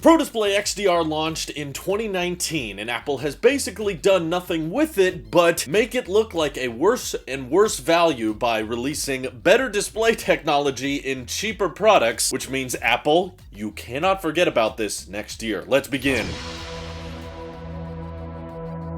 Pro Display XDR launched in 2019, and Apple has basically done nothing with it but make it look like a worse and worse value by releasing better display technology in cheaper products, which means Apple, you cannot forget about this next year. Let's begin.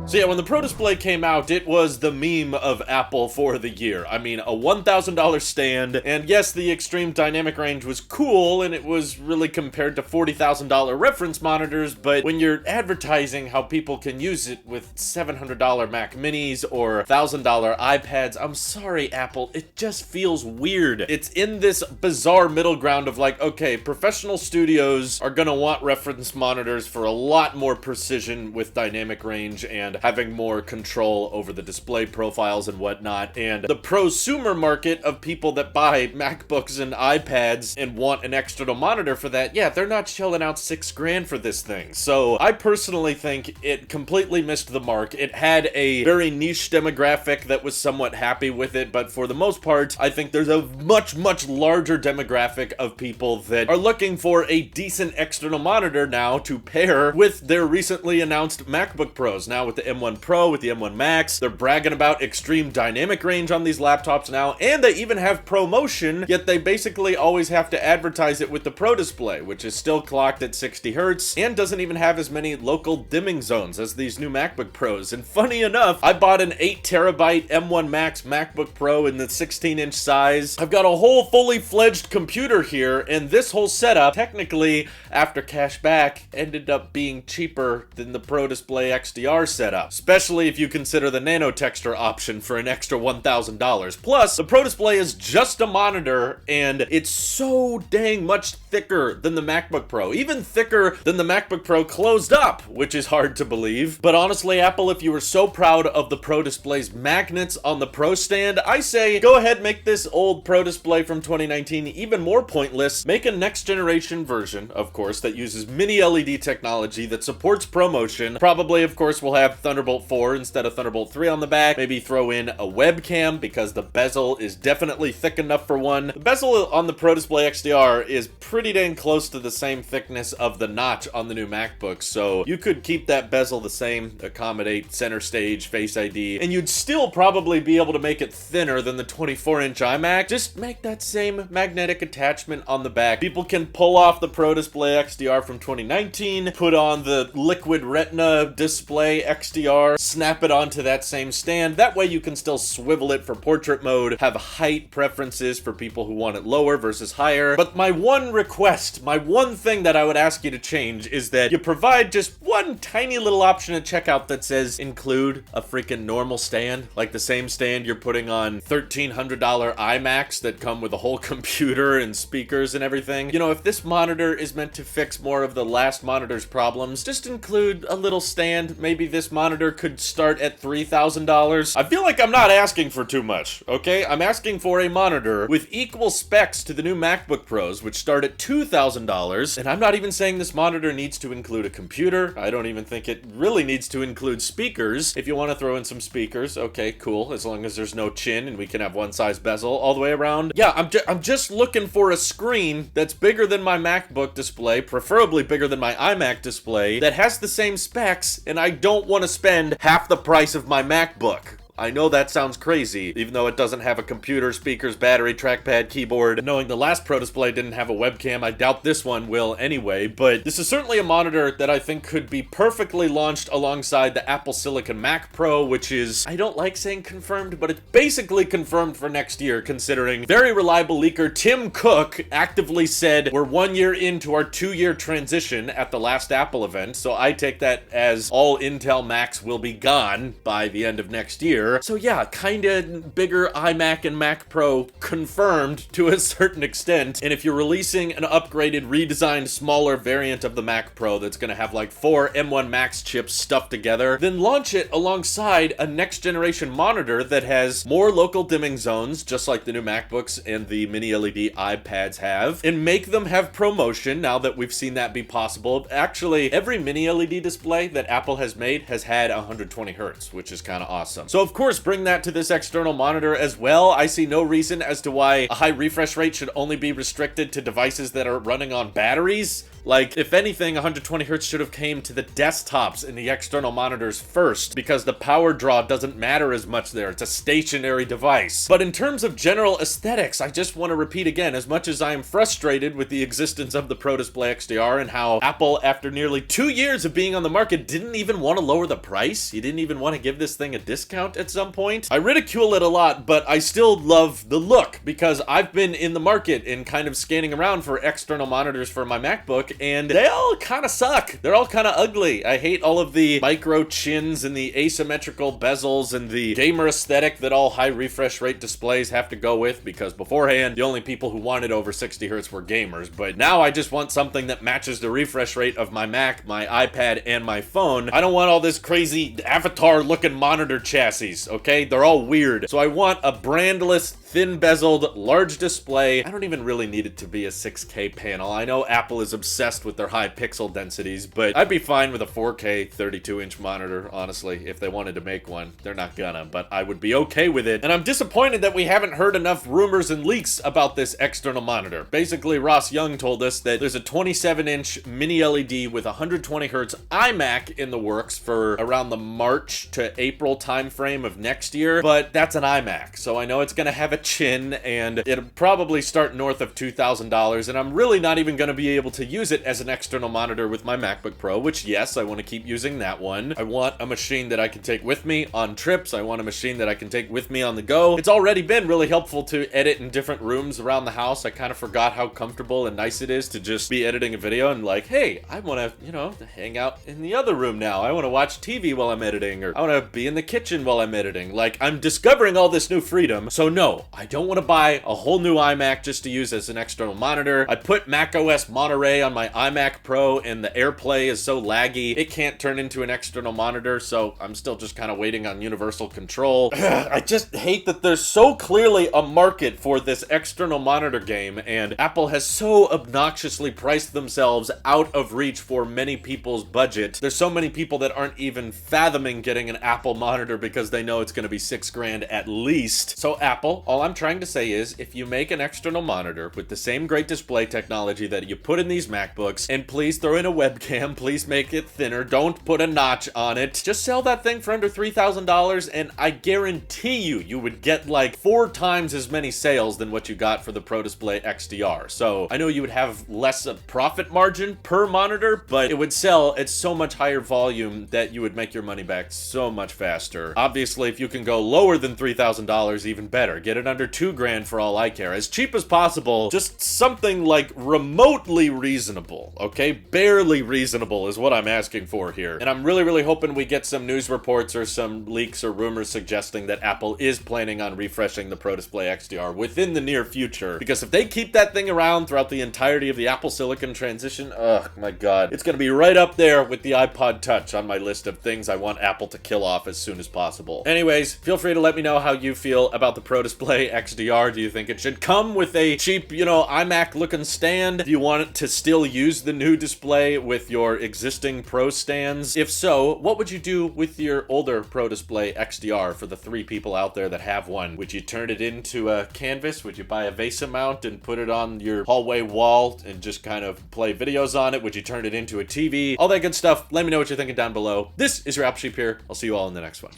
So yeah, when the Pro Display came out, it was the meme of Apple for the year. I mean, a $1,000 stand, and yes, the extreme dynamic range was cool, and it was really compared to $40,000 reference monitors, but when you're advertising how people can use it with $700 Mac Minis or $1,000 iPads, I'm sorry, Apple, it just feels weird. It's in this bizarre middle ground of like, okay, professional studios are gonna want reference monitors for a lot more precision with dynamic range and having more control over the display profiles and whatnot, and the prosumer market of people that buy MacBooks and iPads and want an external monitor for that, yeah, they're not shelling out $6,000 for this thing. So I personally think it completely missed the mark. It had a very niche demographic that was somewhat happy with it, but for the most part, I think there's a much larger demographic of people that are looking for a decent external monitor now to pair with their recently announced MacBook Pros. Now with the M1 Pro, with the M1 Max, they're bragging about extreme dynamic range on these laptops now, and they even have ProMotion, yet they basically always have to advertise it with the Pro Display, which is still clocked at 60 Hz and doesn't even have as many local dimming zones as these new MacBook Pros. And funny enough, I bought an 8TB M1 Max MacBook Pro in the 16-inch size. I've got a whole fully fledged computer here, and this whole setup, technically, after cash back, ended up being cheaper than the Pro Display XDR setup, especially if you consider the nano texture option for an extra $1,000. Plus, the Pro Display is just a monitor, and it's so dang much thicker than the MacBook Pro, even thicker than the MacBook Pro closed up, which is hard to believe. But honestly, Apple, if you were so proud of the Pro Display's magnets on the Pro stand, I say go ahead, make this old Pro Display from 2019 even more pointless. Make a next generation version, of course, that uses mini LED technology that supports ProMotion. Probably, of course, will have Thunderbolt 4 instead of Thunderbolt 3 on the back. Maybe throw in a webcam because the bezel is definitely thick enough for one. The bezel on the Pro Display XDR is pretty dang close to the same thickness of the notch on the new MacBook, so you could keep that bezel the same, accommodate center stage, Face ID, and you'd still probably be able to make it thinner than the 24-inch iMac. Just make that same magnetic attachment on the back. People can pull off the Pro Display XDR from 2019, put on the Liquid Retina Display XDR, snap it onto that same stand. That way you can still swivel it for portrait mode, have height preferences for people who want it lower versus higher. But my one request, my one thing that I would ask you to change is that you provide just one tiny little option at checkout that says include a freaking normal stand, like the same stand you're putting on $1,300 iMacs that come with a whole computer and speakers and everything. You know, if this monitor is meant to fix more of the last monitor's problems, just include a little stand. Maybe this monitor could start at $3,000. I feel like I'm not asking for too much, okay? I'm asking for a monitor with equal specs to the new MacBook Pros, which start at $2,000, and I'm not even saying this monitor needs to include a computer. I don't even think it really needs to include speakers. If you want to throw in some speakers, okay, cool, as long as there's no chin and we can have one size bezel all the way around. Yeah, I'm just looking for a screen that's bigger than my MacBook display, preferably bigger than my iMac display, that has the same specs, and I don't want to spend half the price of my MacBook. I know that sounds crazy, even though it doesn't have a computer, speakers, battery, trackpad, keyboard. Knowing the last Pro Display didn't have a webcam, I doubt this one will anyway, but this is certainly a monitor that I think could be perfectly launched alongside the Apple Silicon Mac Pro, which is, I don't like saying confirmed, but it's basically confirmed for next year, considering very reliable leaker Tim Cook actively said we're 1 year into our 2-year transition at the last Apple event, so I take that as all Intel Macs will be gone by the end of next year. So yeah, kinda bigger iMac and Mac Pro confirmed to a certain extent. And if you're releasing an upgraded, redesigned, smaller variant of the Mac Pro that's gonna have like 4 M1 Max chips stuffed together, then launch it alongside a next generation monitor that has more local dimming zones, just like the new MacBooks and the mini LED iPads have, and make them have ProMotion now that we've seen that be possible. Actually, every mini LED display that Apple has made has had 120 Hz, which is kind of awesome. So of course, bring that to this external monitor as well. I see no reason as to why a high refresh rate should only be restricted to devices that are running on batteries. Like, if anything, 120 hertz should have came to the desktops and the external monitors first, because the power draw doesn't matter as much there. It's a stationary device. But in terms of general aesthetics, I just want to repeat again, as much as I am frustrated with the existence of the Pro Display XDR and how Apple, after nearly 2 years of being on the market, didn't even want to lower the price. You didn't even want to give this thing a discount at some point. I ridicule it a lot, but I still love the look, because I've been in the market and kind of scanning around for external monitors for my MacBook, and they all kind of suck. They're all kind of ugly. I hate all of the micro chins and the asymmetrical bezels and the gamer aesthetic that all high refresh rate displays have to go with, because beforehand, the only people who wanted over 60 hertz were gamers, but now I just want something that matches the refresh rate of my Mac, my iPad, and my phone. I don't want all this crazy avatar-looking monitor chassis, okay? They're all weird. So I want a brandless, thin-bezeled, large display. I don't even really need it to be a 6K panel. I know Apple is obsessed with their high pixel densities, but I'd be fine with a 4K 32-inch monitor, honestly, if they wanted to make one. They're not gonna, but I would be okay with it. And I'm disappointed that we haven't heard enough rumors and leaks about this external monitor. Basically, Ross Young told us that there's a 27-inch mini LED with 120 hertz iMac in the works for around the March to April timeframe of next year, but that's an iMac, so I know it's gonna have a chin, and it'll probably start north of $2,000, and I'm really not even going to be able to use it as an external monitor with my MacBook Pro, which, yes, I want to keep using that one. I want a machine that I can take with me on trips. I want a machine that I can take with me on the go. It's already been really helpful to edit in different rooms around the house. I kind of forgot how comfortable and nice it is to just be editing a video and like, hey, I want to, you know, hang out in the other room now. I want to watch TV while I'm editing, or I want to be in the kitchen while I'm editing. Like, I'm discovering all this new freedom, so no, I don't want to buy a whole new iMac just to use as an external monitor. I put macOS Monterey on my iMac Pro, and the AirPlay is so laggy, it can't turn into an external monitor, so I'm still just kind of waiting on universal control. I just hate that there's so clearly a market for this external monitor game, and Apple has so obnoxiously priced themselves out of reach for many people's budget. There's so many people that aren't even fathoming getting an Apple monitor because they know it's going to be $6,000 at least. So Apple, all I'm trying to say is, if you make an external monitor with the same great display technology that you put in these MacBooks, and please throw in a webcam, please make it thinner, don't put a notch on it, just sell that thing for under $3,000, and I guarantee you would get like 4 times as many sales than what you got for the Pro Display XDR. So I know you would have less of profit margin per monitor, but it would sell at so much higher volume that you would make your money back so much faster. Obviously, if you can go lower than $3,000, even better. Get it under $2,000 for all I care. As cheap as possible, just something like remotely reasonable, okay? Barely reasonable is what I'm asking for here. And I'm really hoping we get some news reports or some leaks or rumors suggesting that Apple is planning on refreshing the Pro Display XDR within the near future. Because if they keep that thing around throughout the entirety of the Apple Silicon transition, oh my god, it's gonna be right up there with the iPod Touch on my list of things I want Apple to kill off as soon as possible. Anyways, feel free to let me know how you feel about the Pro Display XDR. Do you think it should come with a cheap, you know, iMac looking stand? Do you want it to still use the new display with your existing Pro stands? If so, what would you do with your older Pro Display XDR for the 3 people out there that have one? Would you turn it into a canvas? Would you buy a VESA mount and put it on your hallway wall and just kind of play videos on it? Would you turn it into a TV? All that good stuff. Let me know what you're thinking down below. This is your Apple Sheep here. I'll see you all in the next one.